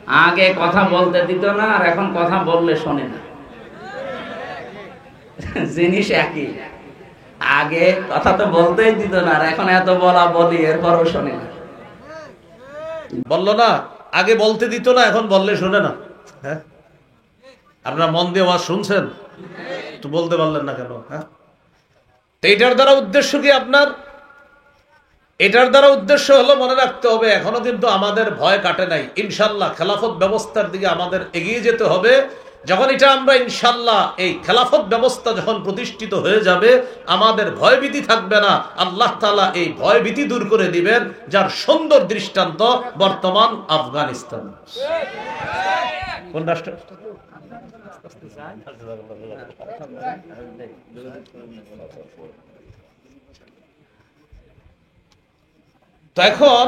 আগে কথা বলতে দিত না, আর এখন কথা বললে শোনে না। জিনিস একই। আগে কথা তো বলতেই দিত না, আর এখন এত বলা বলি, এরপরও শোনে না। বললো না, আগে বলতে দিত না, এখন বললে শোনে না। হ্যাঁ, আপনারা মন দিয়ে আওয়াজ শুনছেন তো, বলতে পারলেন না কেন? হ্যাঁ, তো এটার দ্বারা উদ্দেশ্য কি আপনার? এটার দ্বারা উদ্দেশ্য হলো, মনে রাখতে হবে এখনো কিন্তু আমাদের ভয় কাটে নাই। ইনশাল্লাহ খেলাফত ব্যবস্থার দিকে আমাদের এগিয়ে যেতে হবে। যখন এটা আমরা ইনশাল্লাহ এই খেলাফত ব্যবস্থা যখন প্রতিষ্ঠিত হয়ে যাবে, আমাদের ভয়ভীতি থাকবে না। আল্লাহ তাআলা এই ভয়ভীতি দূর করে দিবেন, যার সুন্দর দৃষ্টান্ত বর্তমান আফগানিস্তান। কোন রাষ্ট্র? তো এখন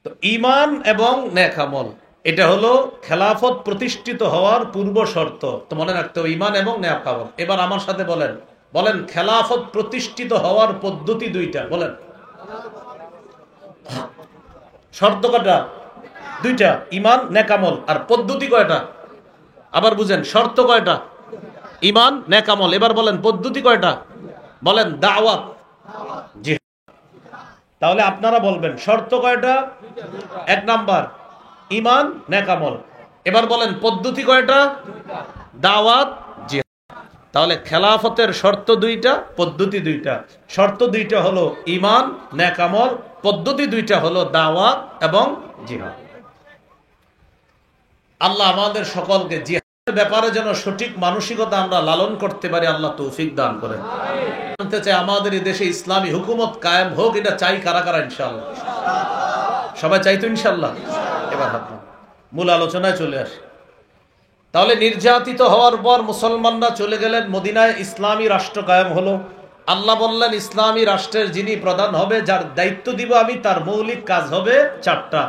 তো ঈমান এবং নেক আমল, এটা হলো খেলাফত প্রতিষ্ঠিত হওয়ার পূর্ব শর্ত। তো মনে রাখতে হবে ঈমান এবং নেক আমল। এবার আমার সাথে বলেন, বলেন খেলাফত প্রতিষ্ঠিত হওয়ার পদ্ধতি দুইটা। বলেন শর্ত কয়টা? দুইটা, ঈমান নেক আমল। আর পদ্ধতি কয়টা? আবার বুঝেন, শর্ত কয়টা? ঈমান নেক আমল। এবার বলেন পদ্ধতি কয়টা? বলেন দাওয়াত। জি, তাহলে আপনারা বলবেন শর্ত কয়টা? এক নাম্বার ঈমান নেক আমল। এবার বলেন পদ্ধতি কয়টা? দাওয়াত, জি। তাহলে খেলাফতের শর্ত দুইটা, পদ্ধতি দুইটা। শর্ত দুইটা হলো ঈমান নেক আমল, পদ্ধতি দুইটা হলো দাওয়াত এবং জিহাদ। আল্লাহ আমাদের সকলকে জিহাদের ব্যাপারে যেন সঠিক মানসিকতা আমরা লালন করতে পারি, আল্লাহ তৌফিক দান করেন। জানতে চাই আমাদের এই দেশে ইসলামী হুকুমত কায়েম হোক, এটা চাই কারা কারা? ইনশাআল্লাহ সবাই চাই তো ইনশাআল্লাহ। এবার মূল আলোচনায় চলে আসি। তাহলে নির্যাতিত হওয়ার পর মুসলমানরা চলে গেলেন মদিনায়, ইসলামী রাষ্ট্র কায়েম হলো। আল্লাহ বললেন ইসলামী রাষ্ট্রের যিনি প্রধান হবে, যার দায়িত্ব দিব আমি, তার মৌলিক কাজ হবে চারটা: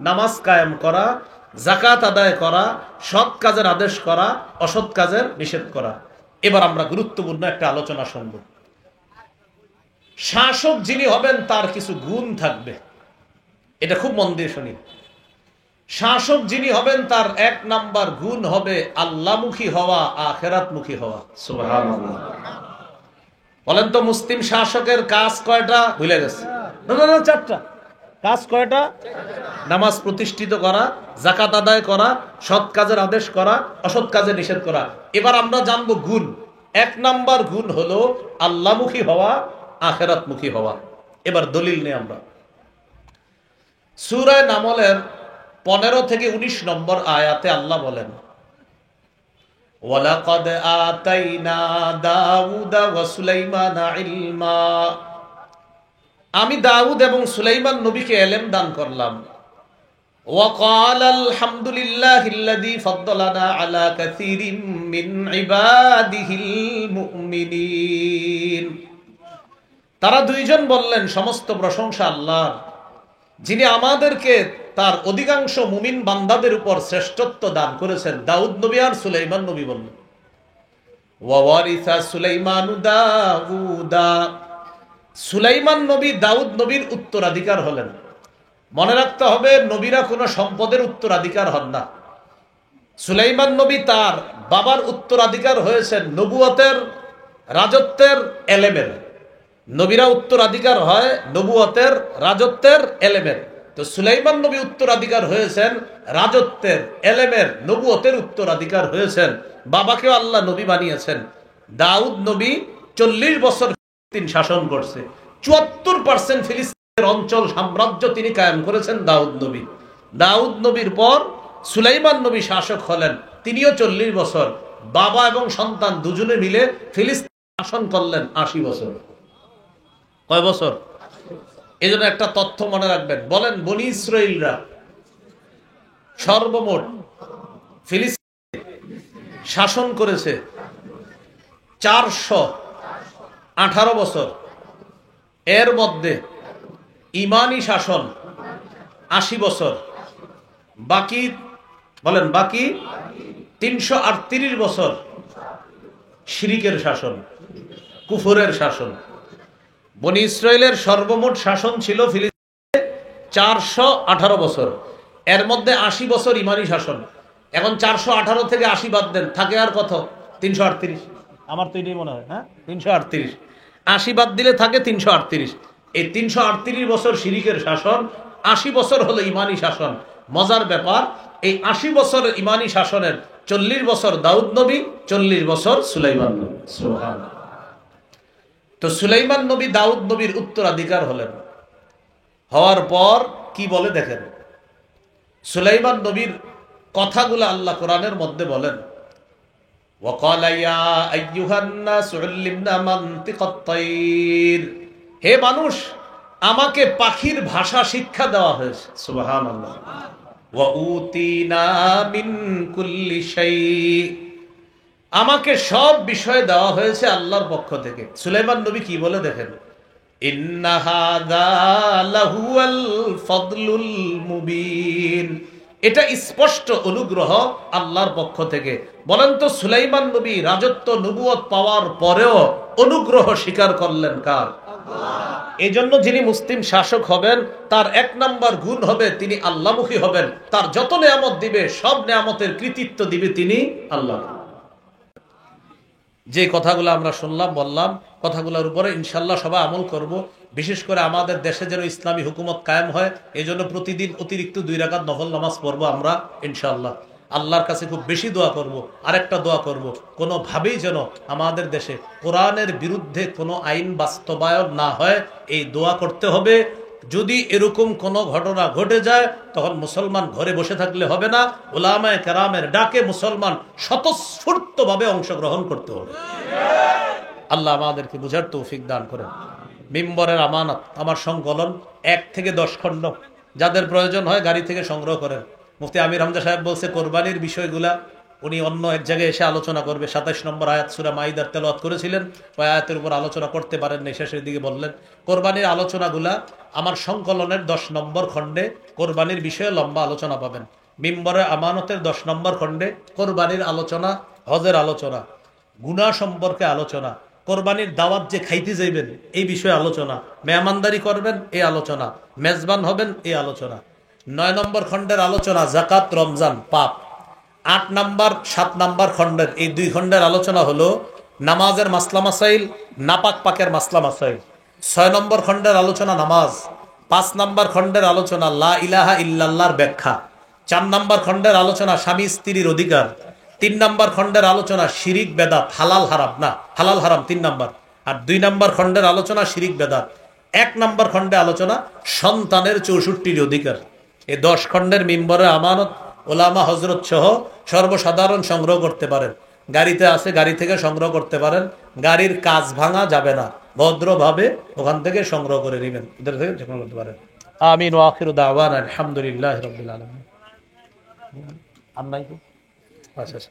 নামাজ কায়েম করা, যাকাত আদায় করা, সৎ কাজের আদেশ করা, অসৎ কাজের নিষেধ করা। এবার আমরা গুরুত্বপূর্ণ একটা আলোচনা শুনব। শাসক যিনি হবেন তার কিছু গুণ থাকবে, এটা খুব মন দিয়ে শুনি। শাসক যিনি হবেন তার এক নাম্বার গুণ হবে আল্লাহমুখী হওয়া, আখিরাতমুখী হওয়া। সুবহানাল্লাহ। বলেন তো মুসলিম শাসকের কাজ কয়টা? ভুলে গেছে? না, চারটা। কাজ কয়টা? নামাজ প্রতিষ্ঠিত করা, যাকাত আদায় করা, সৎ কাজের আদেশ করা, অসৎ কাজের নিষেধ করা। এবার আমরা জানবো গুণ। এক নাম্বার গুণ হলো আল্লাহমুখী হওয়া, আখিরাতমুখী হওয়া। এবার দলিল নেই আমরা। সূরা নামলের 15 থেকে 19 নম্বর আয়াতে আল্লাহ বলেন, ওয়ালাকাদ আতাইনা দাউদা ওয়া সুলাইমানা ইলমা। আমি দাউদ এবং সুলাইমান নবীকে ইলম দান করলাম। ওয়া ক্বালা আলহামদুলিল্লাহিল্লাযী ফাদ্দালানা আলা কাসীরিম মিন ইবাদিহিল মুমিনিন। তারা দুইজন বললেন সমস্ত প্রশংসা আল্লাহর, যিনি আমাদেরকে তার অধিকাংশ মুমিন বান্দাদের উপর শ্রেষ্ঠত্ব দান করেছেন। দাউদ নবী আর সুলাইমান নবী বললেন, ওয়ারিসা সুলাইমানু দাউদা। সুলাইমান নবী দাউদ নবীর উত্তরাধিকার হলেন। মনে রাখতে হবে, নবীরা কোনো সম্পদের উত্তরাধিকার হন না। সুলাইমান নবী তার বাবার উত্তরাধিকার হয়েছেন নবুয়তের, রাজত্বের, এলেমের। নবীরা উত্তরাধিকার হয় নবুয়তের, রাজত্বের, এলেমের। তো সুলাইমান নবী উত্তরাধিকার হয়েছেন রাজত্বের, এলেমের, নবুয়তের উত্তরাধিকার হয়েছেন। বাবাকেও আল্লাহ নবী বানিয়েছেন। দাউদ নবী 40 বছর ফিলিস্তিন শাসন করছে। 74% ফিলিস্তিনের অঞ্চল সাম্রাজ্য তিনি কায়েম করেছেন দাউদ নবী। দাউদ নবীর পর সুলাইমান নবী শাসক হলেন, তিনিও 40 বছর। বাবা এবং সন্তান দুজনে মিলে ফিলিস্তিন শাসন করলেন 80 বছর। কয় বছর? এজন্য একটা তথ্য মনে রাখবেন। বলেন বনি ইসরাইলরা সর্বমোট ফিলিস্তিন শাসন করেছে 418 বছর। এর মধ্যে ইমানি শাসন 80 বছর, বাকি বলেন বাকি 338 বছর শিরিকের শাসন। কুফরের শাসন। বনি ইসরায়েলের সর্বমোট শাসন ছিল ফিলিস্তিনে 418 বছর, এর মধ্যে 80 বছর ইমানি শাসন। এখন 418 থেকে 80 বাদ দেন, থাকে আর কত? 338। আমার তো এটাই মনে হয়, হ্যাঁ 338। 80 বাদ দিলে থাকে 338। এই 338 বছর শিরিকের শাসন, 80 বছর হলো ইমানি শাসন। মজার ব্যাপার, এই 80 বছর ইমানি শাসনের 40 বছর দাউদ নবী, 40 বছর সুলাইমান নবী। সুবহানাল্লাহ। তো সুলাইমান নবী দাউদ নবীর উত্তরাধিকার হলেন। হওয়ার পর কি বলে দেখেন, সুলাইমান নবীর কথাগুলো আল্লাহ কোরআনের মধ্যে বলেন, وَقَالَ يَا أَيُّهَا النَّاسُ عُلِّمْنَا مَنطِقَ الطَّيْرِ, হে মানুষ, আমাকে পাখির ভাষা শিক্ষা দেওয়া হয়েছে। সুবহানাল্লাহ। وَأُوتِينَا مِن كُلِّ شَيْءٍ, আমাকে সব বিষয় দেওয়া হয়েছে আল্লাহর পক্ষ থেকে। সুলাইমান নবী কি বলে দেখেন, ইন্না হাযা লাহুয়াল ফাদলুল মুবিন, এটা স্পষ্ট অনুগ্রহ আল্লাহর পক্ষ থেকে। বলেন তো সুলাইমান নবী রাজত্ব নবুয়ত পাওয়ার পরেও অনুগ্রহ স্বীকার করলেন কার? আল্লাহ। এই জন্য যিনি মুসলিম শাসক হবেন তার 1 নাম্বার গুণ হবে তিনি আল্লাহমুখী হবেন। তার যত নেয়ামত দিবে সব নেয়ামতের কৃতিত্ব দিবে তিনি আল্লাহ। যে কথাগুলো আমরা শুনলাম বললাম, কথাগুলোর উপরে ইনশাল্লাহ সবাই আমল করব। বিশেষ করে আমাদের দেশে যেন ইসলামী হুকুমত কায়েম হয়, এই জন্য প্রতিদিন অতিরিক্ত 2 রাকাত নফল নামাজ পড়বো আমরা ইনশাল্লাহ। আল্লাহর কাছে খুব বেশি দোয়া করব। আরেকটা দোয়া করব, কোনোভাবেই যেন আমাদের দেশে কোরআনের বিরুদ্ধে কোনো আইন বাস্তবায়ন না হয়, এই দোয়া করতে হবে। যদি এরকম কোনো ঘটনা ঘটে যায় তখন মুসলমান ঘরে বসে থাকলে হবে না, উলামায়ে কেরামের ডাকে মুসলমান স্বতঃস্ফূর্তভাবে অংশগ্রহণ করতে হবে। আল্লাহ আমাদেরকে বুঝার তৌফিক দান করেন। মিম্বরের আমানত আমার সংকলন 1 থেকে 10 খণ্ড, যাদের প্রয়োজন হয় গাড়ি থেকে সংগ্রহ করেন। মুফতি আমির হামজা সাহেব বলছে কোরবানির বিষয়গুলা উনি অন্য এক জায়গায় এসে আলোচনা করবে। 27 নম্বর আয়াত সূরা মাইদার তেলাওয়াত করেছিলেন, ওই আয়াতের উপর আলোচনা করতে পারেন না, শেষের দিকে বললেন। কোরবানির আলোচনাগুলা আমার সংকলনের 10 নম্বর খণ্ডে কোরবানির বিষয়ে লম্বা আলোচনা পাবেন। মিম্বরের আমানতের 10 নম্বর খণ্ডে কোরবানির আলোচনা, হজের আলোচনা, গুনাহ সম্পর্কে আলোচনা, কোরবানির দাওয়াত যে খাইতে যাইবেন এই বিষয়ে আলোচনা, মেহমানদারি করবেন এই আলোচনা, মেজবান হবেন এই আলোচনা। 9 নম্বর খণ্ডের আলোচনা যাকাত, রমজান, পাপ। 8 নাম্বার 7 নাম্বার খণ্ডের এই 2 খণ্ডের আলোচনা হলো নামাজের মাসলা মাসাইল, নাপাক পাকের মাসলা মাসাইল। 6 নম্বর খণ্ডের আলোচনা নামাজ। 5 নাম্বার খণ্ডের আলোচনা লা ইলাহা ইল্লাল্লাহর ব্যাখ্যা। 4 নাম্বার খণ্ডের আলোচনা স্বামী স্ত্রীর অধিকার। 3 নাম্বার খণ্ডের আলোচনা শিরিক বেদাত, হালাল হারাম না, হালাল হারাম 3 নাম্বার। আর 2 নাম্বার খণ্ডের আলোচনা শিরিক বেদাত। 1 নাম্বার খণ্ডে আলোচনা সন্তানের 64টির অধিকার। এই 10 খণ্ডের মিম্বরের আমানত ওলামা হজরত সহ সর্বসাধারণ সংগ্রহ করতে পারেন। গাড়িতে আছে, গাড়ি থেকে সংগ্রহ করতে পারেন। গাড়ির কাজ ভাঙা যাবে না, ভদ্রভাবে ওখান থেকে সংগ্রহ করে নেবেন, ওদের থেকে সংগ্রহ করতে পারেন। আমিন ওয়া আখিরু দাওয়ানা আলহামদুলিল্লাহি রাব্বিল আলামিন। আর নাই তো? আচ্ছা।